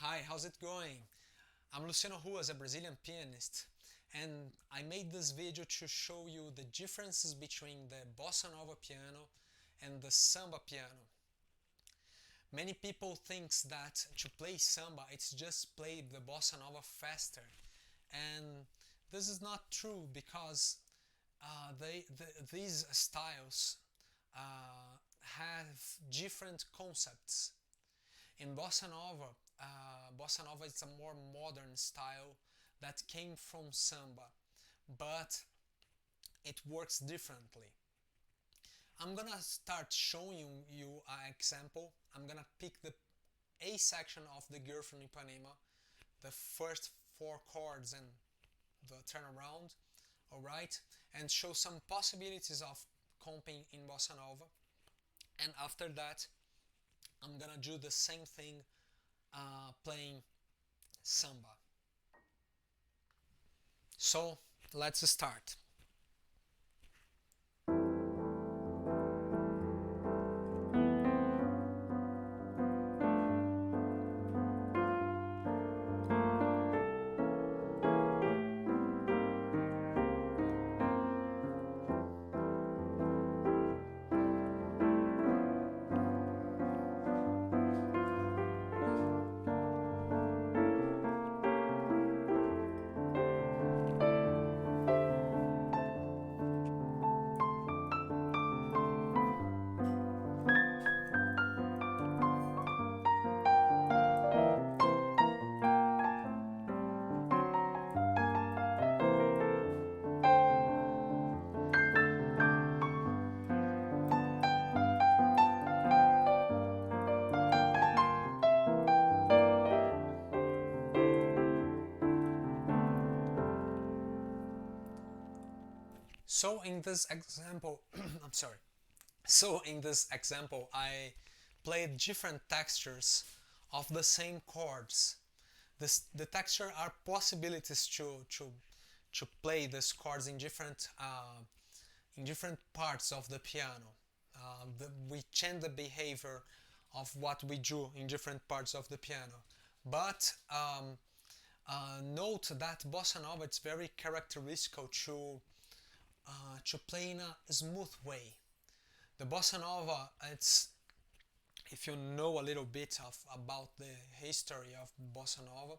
Hi, how's it going? I'm Luciano Ruas, a Brazilian pianist, and I made this video to show you the differences between the Bossa Nova piano and the Samba piano. Many people thinks that to play Samba it's just play the Bossa Nova faster, and this is not true because these styles have different concepts. In Bossa Nova is a more modern style that came from samba, but it works differently. I'm gonna start showing you an example. I'm gonna pick the A section of the Girl from Ipanema, the first four chords and the turnaround, alright, and show some possibilities of comping in Bossa Nova. And after that, I'm gonna do the same thing playing samba. So let's start. So in this example, I'm sorry. So in this example, I played different textures of the same chords. The texture are possibilities to play these chords in different parts of the piano. We change the behavior of what we do in different parts of the piano. But note that bossa nova it's very characteristic to play in a smooth way. The bossa nova, it's if you know a little bit about the history of bossa nova,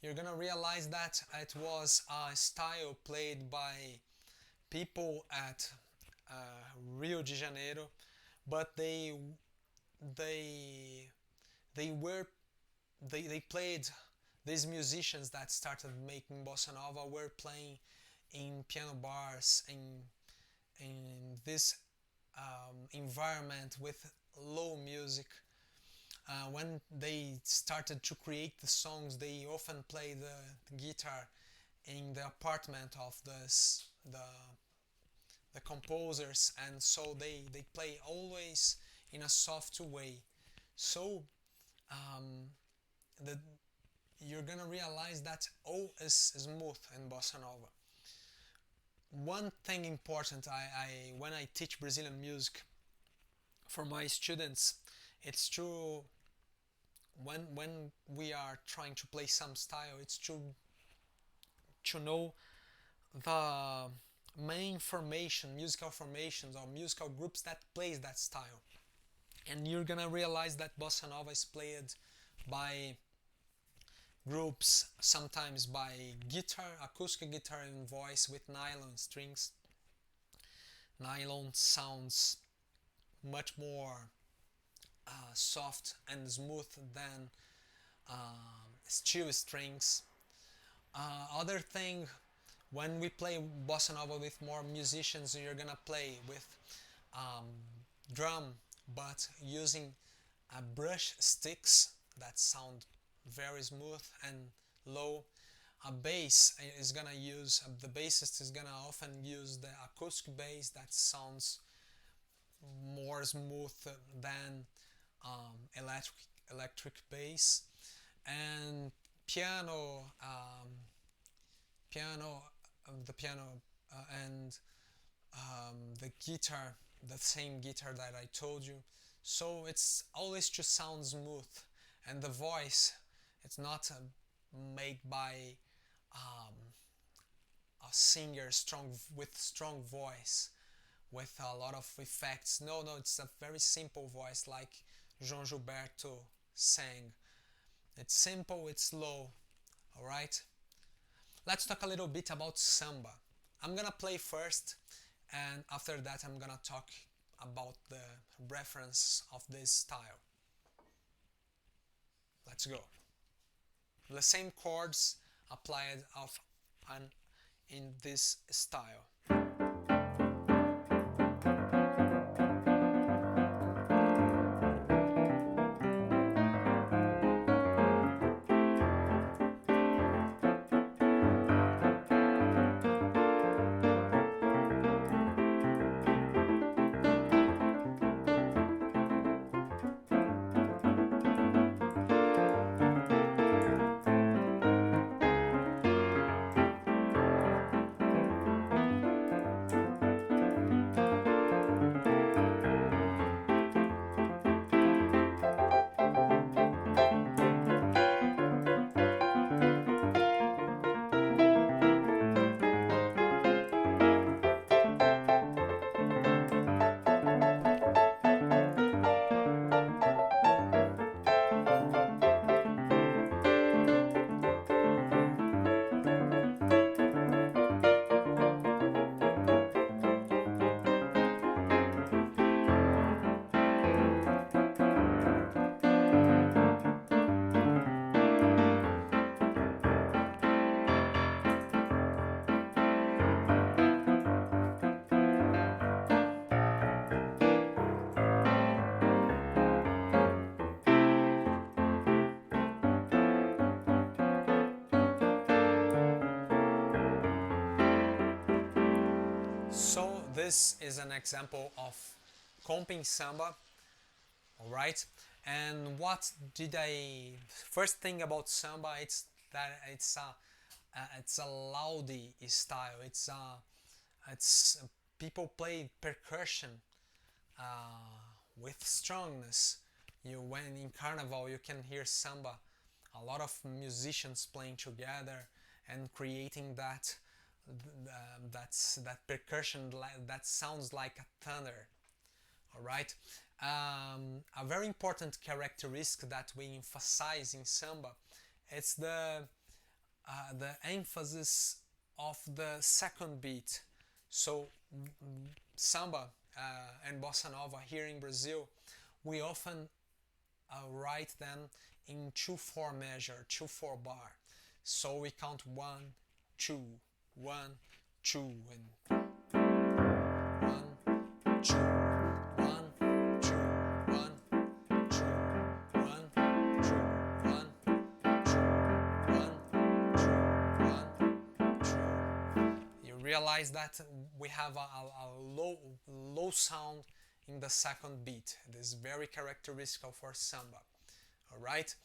you're gonna realize that it was a style played by people at uh, Rio de Janeiro, but they they were they played these musicians that started making bossa nova were playing in piano bars in this environment with low music. When they started to create the songs, they often play the guitar in the apartment of the composers, and so they play always in a soft way. So um, the, you're gonna realize that all is smooth in bossa nova. One thing important, when I teach Brazilian music for my students, it's to when we are trying to play some style, it's to know the main formation, musical formations or musical groups that plays that style. And you're gonna realize that bossa nova is played by groups, sometimes by guitar, acoustic guitar and voice with nylon strings. Nylon sounds much more soft and smooth than steel strings. Other thing, when we play bossa nova with more musicians, you're gonna play with um, drum, but using brush sticks that sound very smooth and low. A bass is gonna use the bassist is gonna often use the acoustic bass that sounds more smooth than electric bass, and piano piano the piano and the guitar, the same guitar that I told you. So it's always to sound smooth, and the voice It's not made by um, a singer with strong voice with a lot of effects. No, no, it's a very simple voice like João Gilberto sang. It's simple, it's slow. All right. Let's talk a little bit about samba. I'm gonna play first, and after that, I'm gonna talk about the reference of this style. Let's go. The same chords applied of an in this style. So this is an example of comping samba, all right? And what did I first thing about samba? It's that it's a loudy style. It's people play percussion with strongness. You when in carnival you can hear samba, a lot of musicians playing together and creating that percussion that sounds like a thunder. All right. A very important characteristic that we emphasize in samba, it's the emphasis of the second beat. So samba and bossa nova here in Brazil, we often write them in 2/4 measure, 2/4 bar. So we count 1, 2, 1, 2, and 1, 2, 1, 2, 1, 2, 1, 2, 1, 2, 1, 2, 1, 2. You realize that we have a low sound in the second beat. This is very characteristic for samba. All right.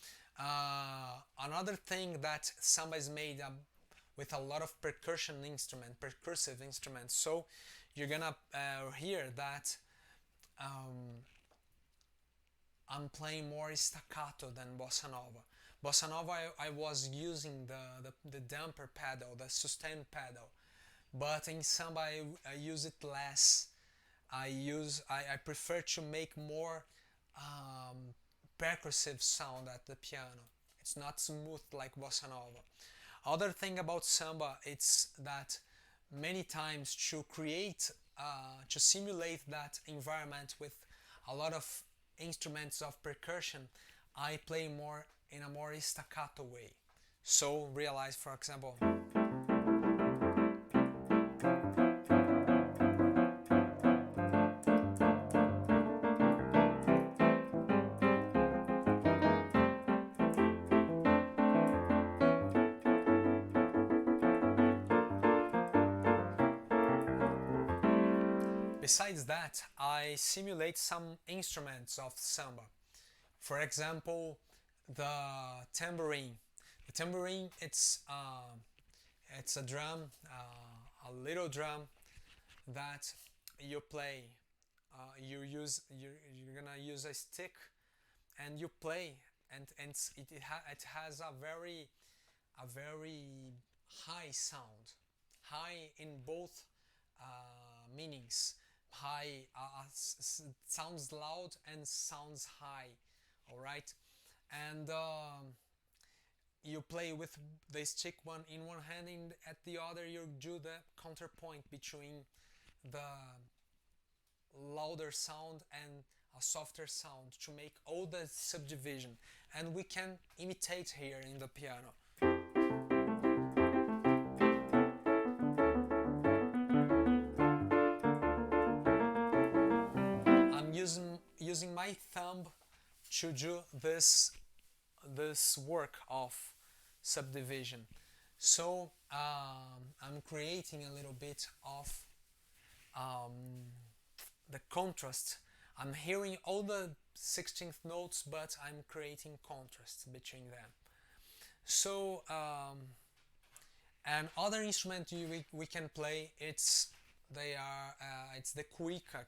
Another thing that samba is made with a lot of percussive instruments. So you're gonna hear that I'm playing more staccato than bossa nova. Bossa nova, I was using the damper pedal, the sustain pedal, but in samba I use it less. I prefer to make more percussive sound at the piano. It's not smooth like bossa nova. Other thing about samba, it's that many times to simulate that environment with a lot of instruments of percussion, I play more in a more staccato way. So realize, for example, besides that, I simulate some instruments of samba. For example, the tambourine. The tambourine, it's a drum, a little drum that you play. You're gonna use a stick and you play it has a very high sound, high in both meanings. High sounds loud and sounds high. All right, and you play with the stick one in one hand, and at the other you do the counterpoint between the louder sound and a softer sound to make all the subdivision, and we can imitate here in the piano. I'm using my thumb to do this work of subdivision. So I'm creating a little bit of the contrast. I'm hearing all the 16th notes, but I'm creating contrast between them. So and other instrument we can play, it's the cuica.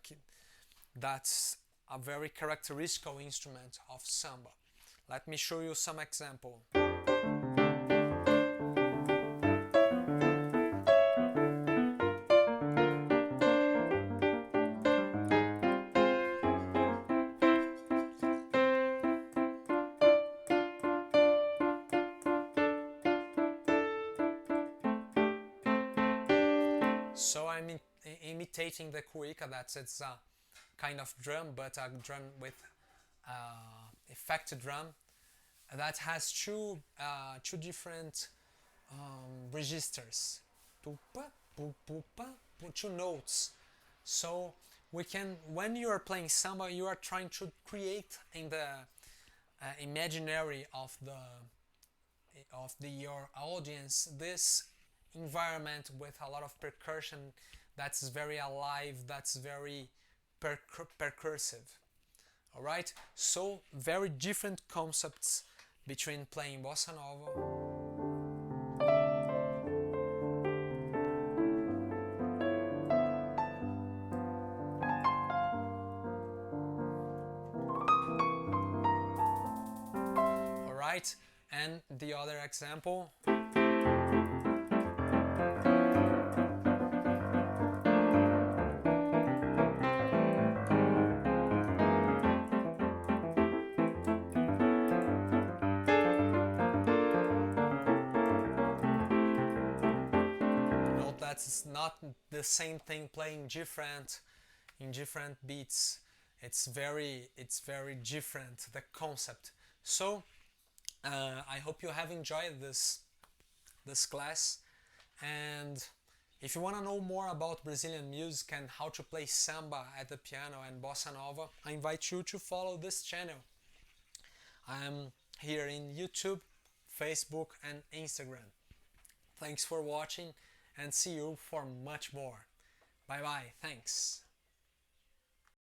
That's a very characteristic instrument of samba. Let me show you some example. So I'm imitating the cuica. It's a kind of drum, but a drum with effected drum that has two different registers, two notes. So we can, when you are playing samba, you are trying to create in the imaginary of your audience this environment with a lot of percussion that's very alive, that's very percussive. All right, so very different concepts between playing bossa nova all right, and the other example. That's not the same thing playing in different beats. It's very different, the concept. So I hope you have enjoyed this class, and if you want to know more about Brazilian music and how to play samba at the piano and bossa nova, I invite you to follow this channel. I'm here in YouTube, Facebook and Instagram. Thanks for watching, and see you for much more. Bye bye, thanks.